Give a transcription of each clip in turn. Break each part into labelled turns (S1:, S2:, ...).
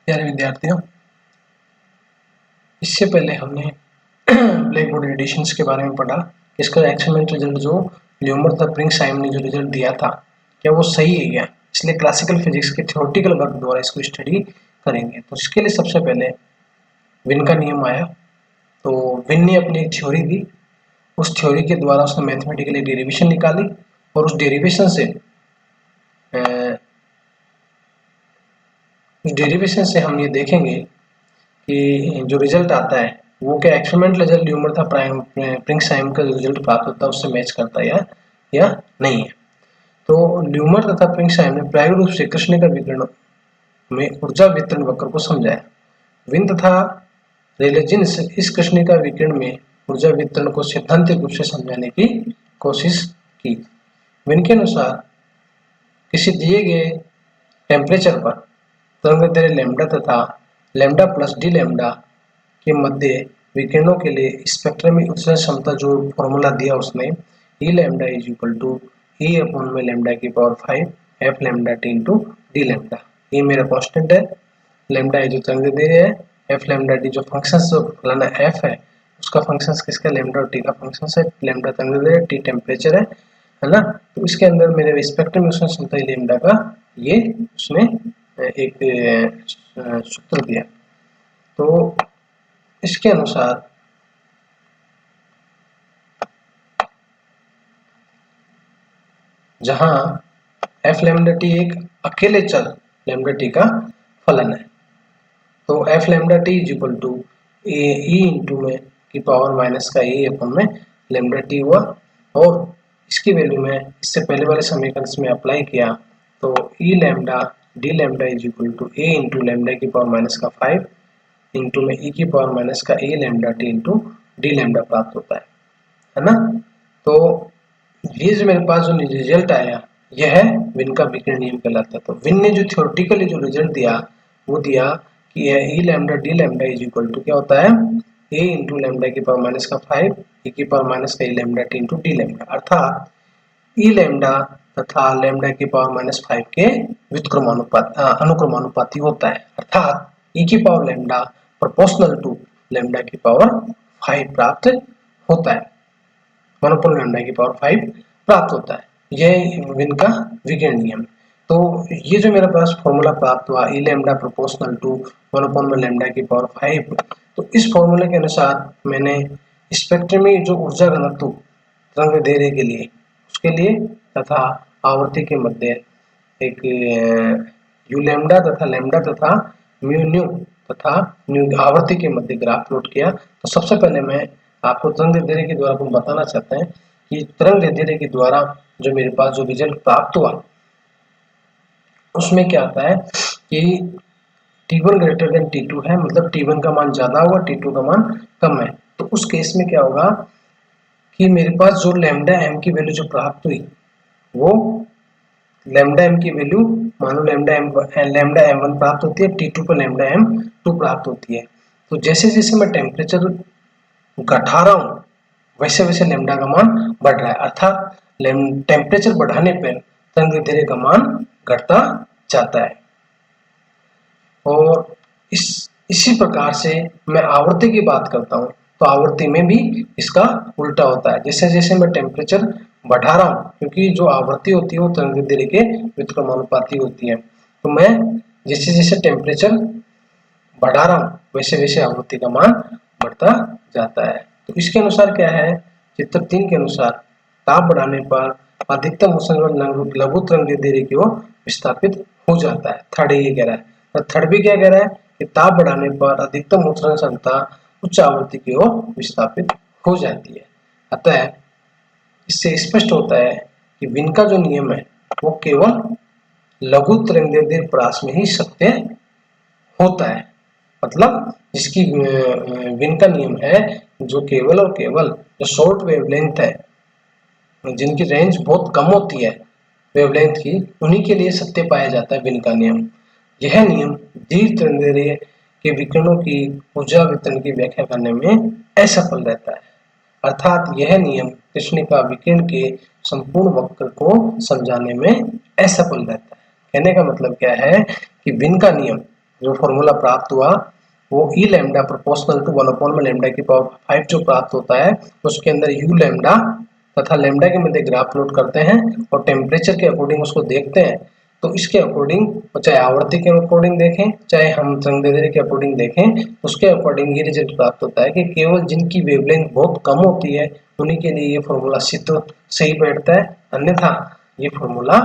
S1: प्यारे विद्यार्थियों, इससे पहले हमने ब्लैक बोर्ड एडिशंस के बारे में पढ़ा। इसका एक्सपेरिमेंट रिजल्ट जो ल्यूमर द प्रिंक्सहाइम ने जो रिजल्ट दिया था, क्या वो सही है क्या? इसलिए क्लासिकल फिजिक्स के थ्योरेटिकल वर्क द्वारा इसको स्टडी करेंगे। तो इसके लिए सबसे पहले विन का नियम आया। तो विन ने अपनी एक थ्योरी दी, उस थ्योरी के द्वारा उसने मैथमेटिकली डेरिवेशन निकाली और उस डेरिवेशन से हम ये देखेंगे कि जो रिजल्ट आता है वो क्या एक्सपेरिमेंट रिजल्ट ल्यूमर था प्रिंक्सहाइम का जो रिजल्ट प्राप्त होता है उससे मैच करता है या नहीं है। तो ल्यूमर तथा प्रिंक्सहाइम ने प्रायोगिक रूप से कृष्णिका विकिरण में ऊर्जा वितरण वक्र को समझाया। विन तथा रेलेजिन इस कृष्णिका विकिरण में ऊर्जा वितरण को सैद्धांतिक रूप से समझाने की कोशिश की। विन के अनुसार किसी दिए गए टेम्परेचर पर तरंगदैर्घ्य लैम्डा तथा लैम्डा प्लस डी लैम्डा के मध्य विकिरणों के लिए स्पेक्ट्रम में उत्सर्जन क्षमता जो फॉर्मूला दिया उसने, E lambda is equal to E upon में लैम्डा की power 5 F lambda T into D lambda. ये मेरा कांस्टेंट है, लैम्डा जो तरंगदैर्घ्य है, एफ लैम्डा डी जो फंक्शन जो फलाना एफ है उसका फंक्शन किसका, लैम्डा और टी का फंक्शन है। लैम्डा तरंगदैर्घ्य, टी टेम्परेचर है ना। तो इसके अंदर मेरे स्पेक्ट्रम में उत्सर्जन क्षमता लैम्डा का ये उसने एक सूत्र दिया। तो इसके अनुसार जहां एफ लैम्डा टी एक अकेले चल लैम्डा टी का फलन है, तो f lambda t is equal to a e into में की पावर माइनस का ए अपन में लैम्डा टी हुआ। और इसकी वैल्यू में इससे पहले वाले समीकरण में अप्लाई किया तो E lambda D lambda is equal to A into lambda की पावर माइनस का 5 इंटू में ई की पावर माइनस का A lambda T into D lambda प्राप्त होता है ना। तो ये जो मेरे पास जो रिजल्ट आया यह है विन का विकिरण नियम कहलाता है। तो विन ने जो थ्योरेटिकली जो रिजल्ट दिया वो दिया कि यह E lambda D lambda is equal to क्या होता है, ए इंटू लैम्डा की पावर माइनस का 5 ए की पावर माइनस का A lambda T into D lambda, अर्थात ई लैम्डा तथा लैम्डा की पावर माइनस 5 के अनुक्रमानुपाती होता है, अर्थात ई की power lambda proportional to lambda की पावर 5 प्राप्त होता है, 1 लैम्डा की पावर 5 प्राप्त होता है। यह विन का विकिरण नियम। तो ये जो मेरे पास फॉर्मूला प्राप्त हुआ ई लैम्डा प्रोपोर्शनल टू 1 लैम्डा की पावर 5, तो इस फॉर्मूले के अनुसार मैंने स्पेक्ट्रम में जो ऊर्जा घनत्व तरंगदैर्घ्य के लिए उसके लिए तथा आवर्ती के मध्य एक यू लैम्डा तथा लैम्डा तथा म्यू न्यू तथा न्यू आवर्ती के मध्य ग्राफ प्लॉट किया। तो सबसे पहले मैं आपको तरंगदैर्घ्य के द्वारा हम बताना चाहते हैं कि तरंगदैर्घ्य के द्वारा जो मेरे पास जो रिजल्ट प्राप्त हुआ उसमें क्या आता है कि T1 ग्रेटर देन T2 है, मतलब T1 का मान ज्यादा होगा, T2 का मान कम है। तो उस केस में क्या होगा कि मेरे पास जो लैम्डा एम की वैल्यू जो प्राप्त हुई वो लैम्डा एम की वैल्यू मानो लैम्डा एम1 प्राप्त होती है, T2 पर लैम्डा एम2 प्राप्त होती है। तो जैसे जैसे मैं टेम्परेचर घटा रहा हूँ वैसे वैसे लैम्डा का मान बढ़ रहा है, अर्थात टेम्परेचर बढ़ाने पर तरंगदैर्घ्य का मान घटता जाता है। और इसी प्रकार से मैं आवर्ती की बात करता हूँ तो आवर्ती में भी इसका उल्टा होता है। जैसे जैसे मैं टेम्परेचर बढ़ा रहा हूँ, क्योंकि जो आवर्ती होती है वो तरंगदैर्घ्य के व्युत्क्रमानुपाती होती है, तो मैं जैसे जैसे टेम्परेचर बढ़ा रहा हूँ वैसे वैसे आवर्ती का मान बढ़ता जाता है। तो इसके अनुसार क्या है, चित्र 3 के अनुसार ताप बढ़ाने पर अधिकतम उत्सर्जन लघु तरंगदैर्घ्य की ओर विस्थापित हो जाता है। थर्ड ये कह रहा है, तो थर्ड भी क्या कह रहा है कि ताप बढ़ाने पर अधिकतम उत्सर्जन क्षमता उच्च आवृत्ति की ओर विस्थापित हो जाती है। अतः इससे स्पष्ट होता है कि विन का जो नियम है वो केवल लघु तरंगदैर्घ्य प्रास में ही सत्य होता है, मतलब जिसकी विन का नियम है जो केवल और केवल जो शॉर्ट वेवलेंथ है, जिनकी रेंज बहुत कम होती है वेवलेंथ की, उन्हीं के लिए सत्य पाया जाता है विन का नियम। यह नियम दीर्घ तरंगदैर्घ्य के विकिरणों की ऊर्जा वितरण की व्याख्या करने में असफल रहता है, अर्थात यह नियम कृष्णिका विकिरण के संपूर्ण वक्र को समझाने में असफल रहता है। कहने का मतलब क्या है कि विन का नियम जो फॉर्मूला प्राप्त हुआ वो ई लैम्डा प्रोपोर्शनल टू 1 में लैम्डा की पावर 5 जो प्राप्त होता है, उसके अंदर यू लैम्डा तथा लैम्डा के मध्य ग्राफ प्लॉट करते हैं और टेम्परेचर के अकॉर्डिंग उसको देखते हैं। तो इसके अकॉर्डिंग, चाहे आवर्ती के अकॉर्डिंग देखें चाहे हम तरंगदैर्ध्य के अकॉर्डिंग देखें, उसके अकॉर्डिंग ये रिजल्ट प्राप्त होता है कि केवल जिनकी वेवलेंथ बहुत कम होती है उन्हीं के लिए ये फॉर्मूला सिद्ध सही बैठता है, अन्यथा ये फॉर्मूला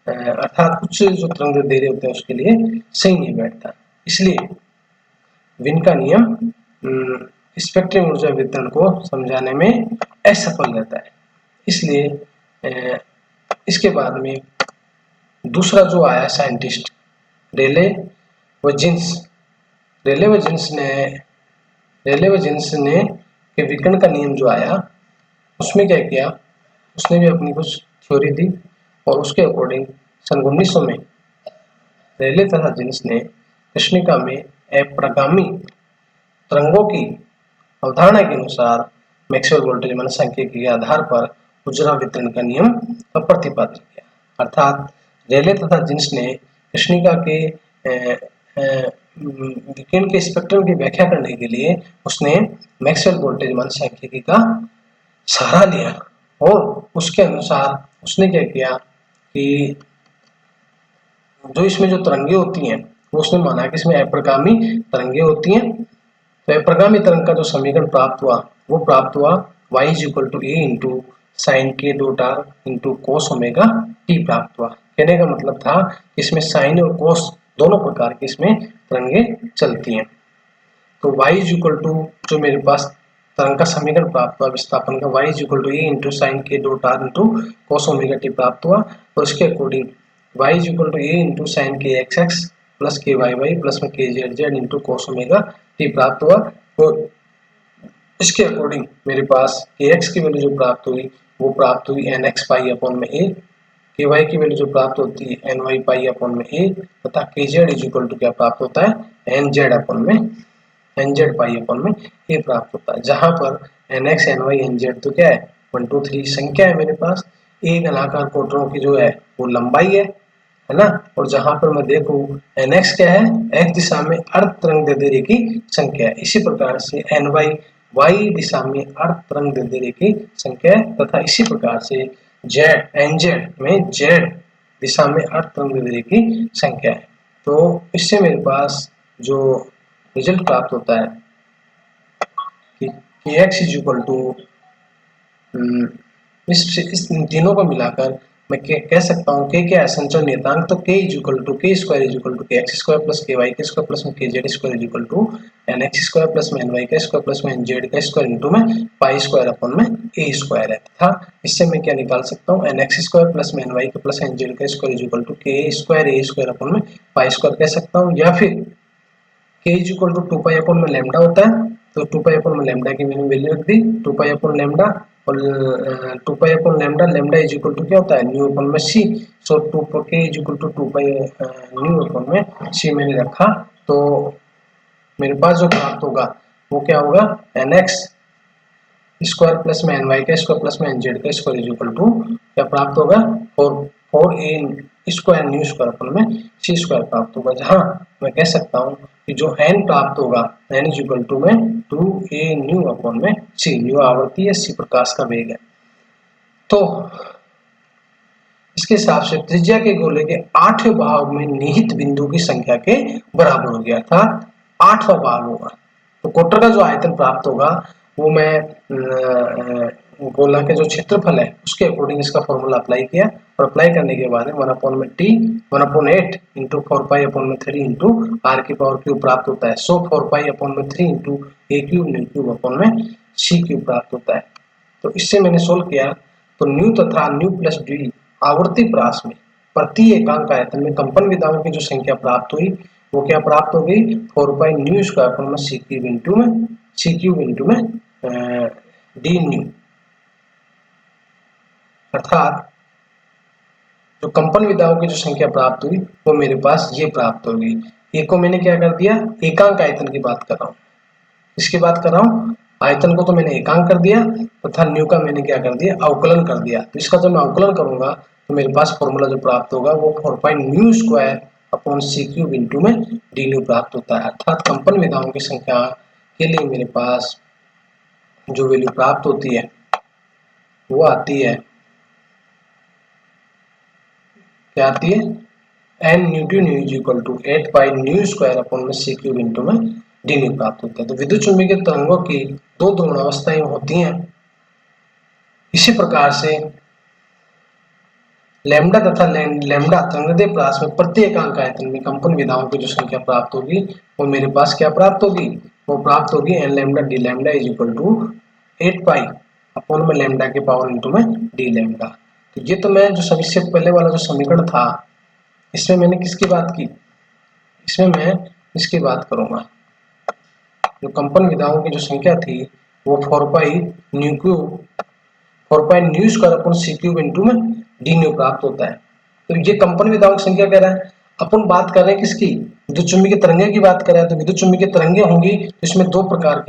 S1: अर्थात कुछ जो तरंगदैर्ध्य होते हैं उसके लिए सही नहीं बैठता। इसलिए विन का नियम स्पेक्ट्रम ऊर्जा वितरण को समझाने में असफल रहता है। इसलिए इसके बाद में दूसरा जो आया साइंटिस्ट रेले व जीन्स, रेले व जीन्स ने के विकर्ण का नियम जो आया उसमें क्या किया, उसने भी अपनी कुछ थ्योरी दी और उसके अकॉर्डिंग सन 1900 में रेले तथा जीन्स ने कृष्णिका में अप्रगामी तरंगों की अवधारणा के अनुसार मैक्सवेल वोल्टेज मान सांख्यिकी के आधार पर ऊर्जा वितरण का नियम का प्रतिपादन किया। अर्थात रेले तथा जीन्स ने कृष्णिका के विकिरण के स्पेक्ट्रम की व्याख्या करने के लिए उसने मैक्सवेल वोल्टेज मान सांख्यिकी का सहारा लिया और उसके अनुसार उसने क्या किया कि जो इसमें जो तरंगे होती हैं वो उसने माना कि इसमें अप्रगामी तरंगे होती हैं। तो अप्रगामी तरंग का जो समीकरण प्राप्त हुआ वो प्राप्त हुआ y = a इंटू साइन के dot are into cos omega T प्राप्त हुआ। कहने का मतलब था कि इसमें साइन और कोस दोनों प्रकार की इसमें तरंगे चलती हैं। तो y = जो मेरे पास तरंग का समीकरण प्राप्त हुआ विस्थापन का y = a इंटू साइन के dot are into cos omega T प्राप्त हुआ और उसके according y = a into sine के एक्स एक्स प्लस के वाई वाई प्लस में के Z Z into cos omega T प्राप्त हुआ। और इसके अकॉर्डिंग मेरे पास के एक्स की वैल्यू जो प्राप्त हुई वो प्राप्त हुई एन एक्स पाई अपॉन में ए, के वाई की वैल्यू जो प्राप्त होती है एन वाई पाई अपॉन में ए तथा के जेड = क्या प्राप्त होता है एन जेड अपॉन में एन जेड पाई अपॉन में ए प्राप्त होता है। जहां पर n x n y n z तो क्या है 1 2 3 संख्या है मेरे पास, एक अलाकार कोटरों की जो है वो लंबाई है ना, और जहां पर मैं देखूं nx क्या है x दिशा में अर्ध तरंगदैर्ध्य की संख्या है। इसी प्रकार से ny y दिशा में अर्ध तरंगदैर्ध्य की संख्या है तथा इसी प्रकार से z nz में z दिशा में अर्ध तरंगदैर्ध्य की संख्या है। तो इससे मेरे पास जो रिजल्ट प्राप्त होता है कि x = इस तीनों को मिलाकर मैं कह सकता हूँ k क्या है संचरण नियतांक, तो k = k² = kx² plus ky² plus में kz² = nx² प्लस में ny² प्लस में nz² इंटू में पाई² अपॉन में a² है तथा इससे मैं क्या निकाल सकता हूँ nx² प्लस में ny plus nz² = k² a² upon में पाई² कह सकता हूँ, या फिर k = 2 पाई अपॉन में लैम्डा होता है तो 2 पाई अपॉन में लैम्डा की मैंने वैल्यू रख दी 2 पाई अपॉन लैम्डा और 2 पाई अपॉन लैम्डा लैम्डा = क्या होता है न्यू अपॉन में सी, सो 2 k = 2 पाई न्यू अपॉन में सी मैंने रखा। तो मेरे पास जो प्राप्त होगा वो क्या होगा nx² प्लस में ny² प्लस में nz² क्या प्राप्त होगा 4a² न्यू² अपॉन में c² प्राप्त होगा। जहां मैं कह सकता हूं कि जो n प्राप्त होगा n = में 2a न्यू अपॉन में c, न्यू आवर्ती है, c प्रकाश का वेग है। तो इसके हिसाब से त्रिज्या के गोले के 8वें भाग में निहित बिंदु की संख्या के बराबर हो गया था, 8वां भाग होगा। तो कोटर का जो आयतन प्राप्त होगा वो मैं गोला के जो क्षेत्रफल है उसके अकॉर्डिंग इसका फॉर्मूला अप्लाई किया और अप्लाई करने के बाद 1/t 1/8 इंटू 4π/3 इंटू r की पावर क्यूब प्राप्त होता है। सो 4π/3 इंटू a³ अपॉन में c³ प्राप्त होता है। तो इससे मैंने सोल्व किया तो न्यू तथा न्यू प्लस डी आवर्ती प्रास में प्रति एकांक आयतन में कंपन विधाओं की जो संख्या प्राप्त हुई वो क्या प्राप्त हो गई 4π² अपॉन में c³ इंटू में डी न्यू, अर्थात जो कंपन विधाओं की जो संख्या प्राप्त हुई वो मेरे पास ये प्राप्त हो गई। एक को मैंने क्या कर दिया एकांक आयतन की बात कर रहा हूँ, इसकी बात कर रहा हूँ आयतन को तो मैंने एकांक कर दिया तथा न्यू का मैंने क्या कर दिया अवकलन कर दिया। तो इसका जब मैं अवकलन करूंगा तो मेरे पास फॉर्मूला जो प्राप्त होगा वो 4π न्यू² अपॉन सी क्यूब इंटू में डी न्यू प्राप्त होता है। अर्थात कंपन विधाओं की संख्या के लिए मेरे पास जो वैल्यू प्राप्त होती है वो आती है, क्या आती है, n nu t nu is equal to 8 pi nu square upon में सी क्यूब इंटू में डी न्यू प्राप्त होता है। तो विद्युत चुंबकीय तरंगों की दो ध्रुवणावस्थाएं होती हैं। इसी प्रकार से लैम्डा तथा लैम्डा तरंगदैर्घ्य प्रास में प्रति एकांक आयतन में कंपन विधाओं की जो संख्या प्राप्त होगी वो मेरे पास क्या प्राप्त होगी, वो प्राप्त होगी N lambda D lambda is equal to 8 pi upon में लैम्डा के पावर इंटू में डी लैम्डा। तो ये तो मैं जो सबसे पहले वाला जो समीकरण था इसमें मैंने किसकी बात की, इसमें मैं इसकी बात करूंगा, जो कंपन विधाओं की जो संख्या थी वो 4 pi nu cube 4 pi nu square upon C cube into में डी न्यू प्राप्त होता है। तो ये कंपन विधाओं की संख्या कह रहा है। अपन बात कर रहे हैं किसकी, विद्युत चुम्बकीय तरंगें की बात कर रहे हैं। तो विद्युत चुम्बकीय तरंगें होंगी तो इसमें दो प्रकार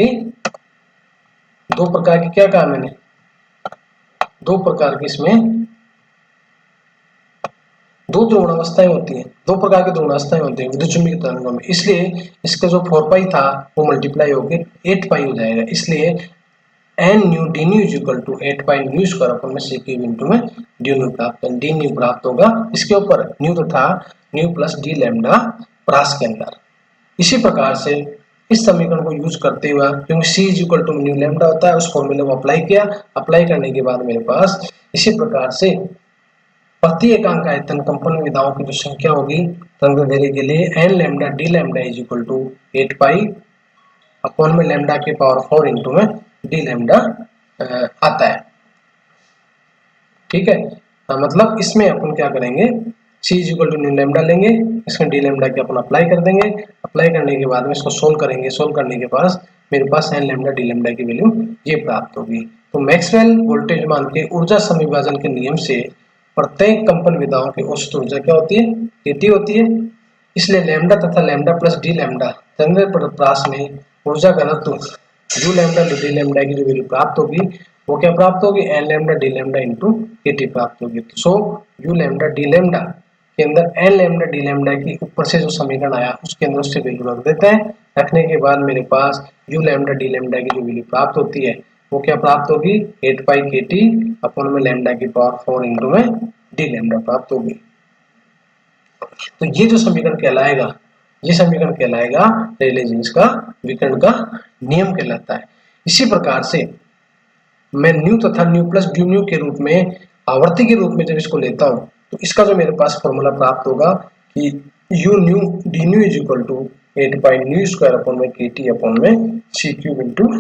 S1: की क्या कहा मैंने, दो प्रकार की इसमें दो ध्रुवणावस्थाएं होती हैं, दो प्रकार की ध्रुवणावस्थाएं होती हैं विद्युत चुम्बकीय तरंगों में। इसलिए इसका जो 4 पाई था वो मल्टीप्लाई होकर 8 पाई हो जाएगा। इसलिए n nu d nu is equal to 8 pi nu square upon में सी क्यूब इंटू में डी न्यू प्राप्त होगा। इसके ऊपर न्यू तथा न्यू प्लस डी लैम्डा प्रास के अंदर। इसी प्रकार से इस समीकरण को यूज करते हुए, क्योंकि C is equal to nu lambda होता है, उस फॉर्मूले को अप्लाई किया। अप्लाई करने के बाद मेरे पास इसी प्रकार से प्रति एकांक आयतन कंपन विधाओं की जो संख्या होगी तरंगदैर्घ्य के लिए n lambda D lambda is equal to 8 pi upon में लैम्डा के पावर 4 इंटू में डी लैम्डा आता है। ठीक है, मतलब इसमें अपन क्या करेंगे, c is equal to nu lambda लेंगे, इसमें डी लैम्डा के अपन अप्लाई कर देंगे। अप्लाई करने के बाद में इसको सोल्व करेंगे। सोल्व करने के पास मेरे पास एन लैम्डा डी लैम्डा की वैल्यू ये प्राप्त होगी। तो मैक्सवेल वोल्टेज मान के ऊर्जा समीविभाजन के नियम से प्रत्येक कंपन विधाओं की औसत ऊर्जा क्या होती है, केटी होती है। इसलिए लैम्डा तथा लैम्डा प्लस डी लैम्डा तरंगदैर्घ्य प्रास में ऊर्जा घनत्व यू लैम्डा डी लैम्डा की जो वैल्यू प्राप्त होगी वो क्या प्राप्त होगी, N lambda D lambda into KT प्राप्त होगी। So U lambda D lambda के अंदर एन लैम्डा डी लैम्डा की ऊपर से जो समीकरण आया उसके अंदर उससे वैल्यू रख देते हैं। रखने के बाद मेरे पास यू लैम्डा डी लैम्डा की जो वैल्यू प्राप्त होती है वो क्या प्राप्त होगी, 8 पाई के टी अपॉन में लैम्डा की पावर 4 इंटू में डी लैम्डा प्राप्त होगी। तो ये जो समीकरण कहलाएगा, ये समीकरण कहलाएगा रेले जीन्स का विकर्ण का नियम कहलाता है। इसी प्रकार से मैं न्यू तथा न्यू प्लस डी न्यू के रूप में आवर्ती के रूप में जब इसको लेता हूं तो इसका जो मेरे पास फॉर्मूला प्राप्त होगा कि u nu d nu is equal to 8 pi nu square upon में के टी अपॉन में c cube into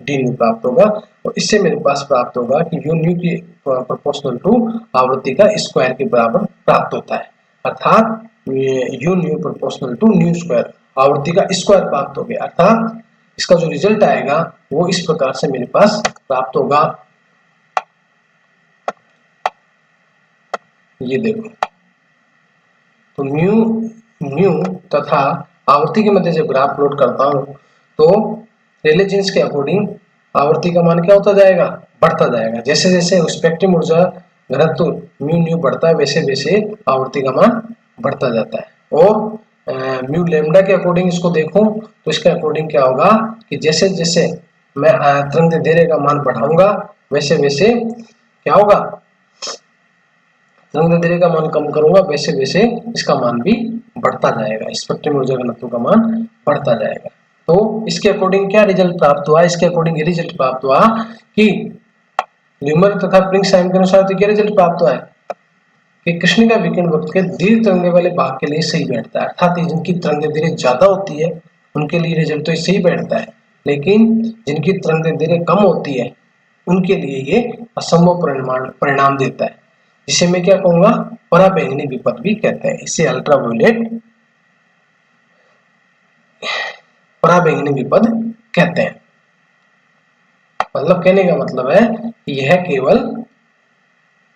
S1: d nu प्राप्त होगा। और इससे मेरे पास प्राप्त होगा कि यू न्यू की प्रोपोर्शनल टू आवृत्ति का स्क्वायर के बराबर प्राप्त होता है। अर्थात u nu proportional to nu square, आवृत्ति का स्क्वायर प्राप्त हो गया। अर्थात इसका जो रिजल्ट आएगा वो इस प्रकार से मेरे पास प्राप्त होगा। ये देखो, तो न्यू तथा आवृत्ति के मध्य जब ग्राफ प्लॉट करता हूं तो रेले जीन्स के अकॉर्डिंग आवृत्ति का मान क्या होता जाएगा, बढ़ता जाएगा। जैसे जैसे स्पेक्ट्रम ऊर्जा घनत्व म्यू न्यू बढ़ता है वैसे वैसे आवृत्ति का मान बढ़ता जाता है। और म्यू लैम्डा के अकॉर्डिंग इसको देखूं तो इसके अकॉर्डिंग क्या होगा कि जैसे जैसे मैं तरंगदैर्घ्य का मान बढ़ाऊंगा वैसे वैसे क्या होगा, तरंगदैर्घ्य का मान कम करूंगा वैसे वैसे इसका मान भी बढ़ता जाएगा, स्पेक्ट्रम ऊर्जा घनत्व का मान बढ़ता जाएगा। तो इसके अकॉर्डिंग क्या रिजल्ट प्राप्त हुआ, इसके अकॉर्डिंग ये रिजल्ट प्राप्त हुआ कि न्यूमन तथा प्रिंस साइन के अनुसार तो क्या रिजल्ट प्राप्त हुआ है कि कृष्णिका विकिरण वक्र के दीर्घ तरंगे वाले भाग के लिए सही बैठता है। अर्थात जिनकी तरंगदैर्घ्य ज्यादा होती है उनके लिए रिजल्ट तो सही बैठता है, लेकिन जिनकी तरंगदैर्घ्य कम होती है उनके लिए ये असंभव परिणाम देता है, जिसे मैं क्या कहूंगा, पराबैंगनी विपद भी कहते हैं। इसे अल्ट्रावायलेट पराबैंगनी विपद कहते हैं। मतलब कहने का मतलब है कि यह केवल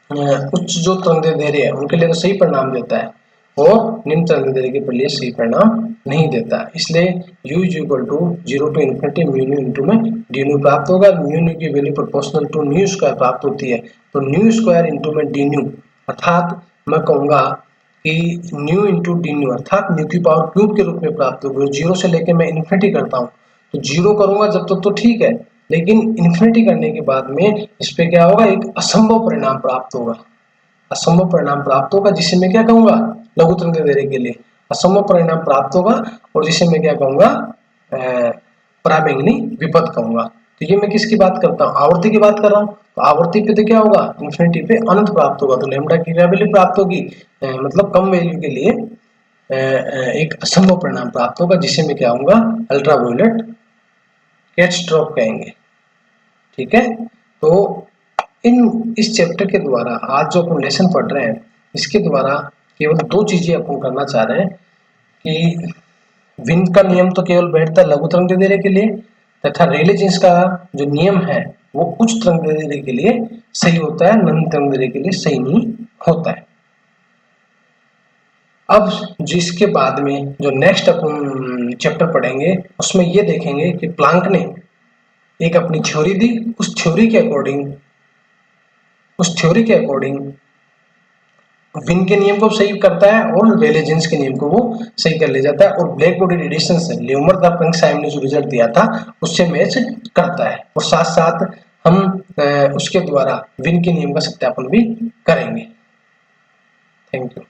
S1: उच्च जो तरंगदैर्घ्य है उनके लिए तो सही परिणाम देता है और निम्न तरंगदैर्घ्य के लिए सही परिणाम नहीं देता। इसलिए u is equal to 0 to infinity mu nu into में डी न्यू प्राप्त होगा। म्यू न्यू की value proportional to nu square प्राप्त होती है, तो न्यू स्क्वायर इंटू में डी न्यू, अर्थात मैं कहूंगा कि न्यू इंटू डी न्यू अर्थात न्यू की पावर क्यूब के रूप में प्राप्त होगी। जीरो से लेकर मैं इन्फिनिटी करता हूँ तो जीरो करूंगा जब तक तो ठीक है, लेकिन इन्फिनिटी करने के बाद में इस पे क्या होगा, एक असंभव परिणाम प्राप्त होगा। असंभव परिणाम प्राप्त होगा जिसे मैं क्या कहूंगा, लघुत्तम देने के लिए असंभव परिणाम प्राप्त होगा, और जिसे मैं क्या कहूंगा, पराबैंगनी विपद कहूंगा। तो ये मैं किसकी बात करता हूँ, आवर्ती की बात कर रहा हूँ। तो आवर्ती पे तो क्या होगा, इन्फिनिटी पे अनंत प्राप्त होगा, तो लैम्डा की क्या वैल्यू प्राप्त होगी, मतलब कम वैल्यू के लिए एक असंभव परिणाम प्राप्त होगा, जिसे मैं क्या कहूंगा, अल्ट्रावायलेट कैटस्ट्रोफ कहेंगे। ठीक है, तो इस चैप्टर के द्वारा आज जो अपन लेसन पढ़ रहे हैं, इसके द्वारा केवल दो चीजें अपन करना चाह रहे हैं कि विंड का नियम तो केवल बैठता है लघु तरंग दैर्ध्य के लिए, तथा रेले जीन्स का जो नियम है वो उच्च तरंग दैर्ध्य के लिए सही होता है, निम्न तरंग दैर्ध्य के लिए सही नहीं होता है। अब जिसके बाद में जो नेक्स्ट अपन चैप्टर पढ़ेंगे उसमें ये देखेंगे कि प्लांक ने एक अपनी थ्योरी दी, उस थ्योरी के अकॉर्डिंग विन के नियम को सही करता है और रेले जीन्स के नियम को वो सही कर ले जाता है, और ब्लैक बॉडी रेडिएशन से ल्यूमर द पंक्साइम ने जो रिजल्ट दिया था उससे मैच करता है, और साथ साथ हम उसके द्वारा विन के नियम का सत्यापन भी करेंगे। Thank you.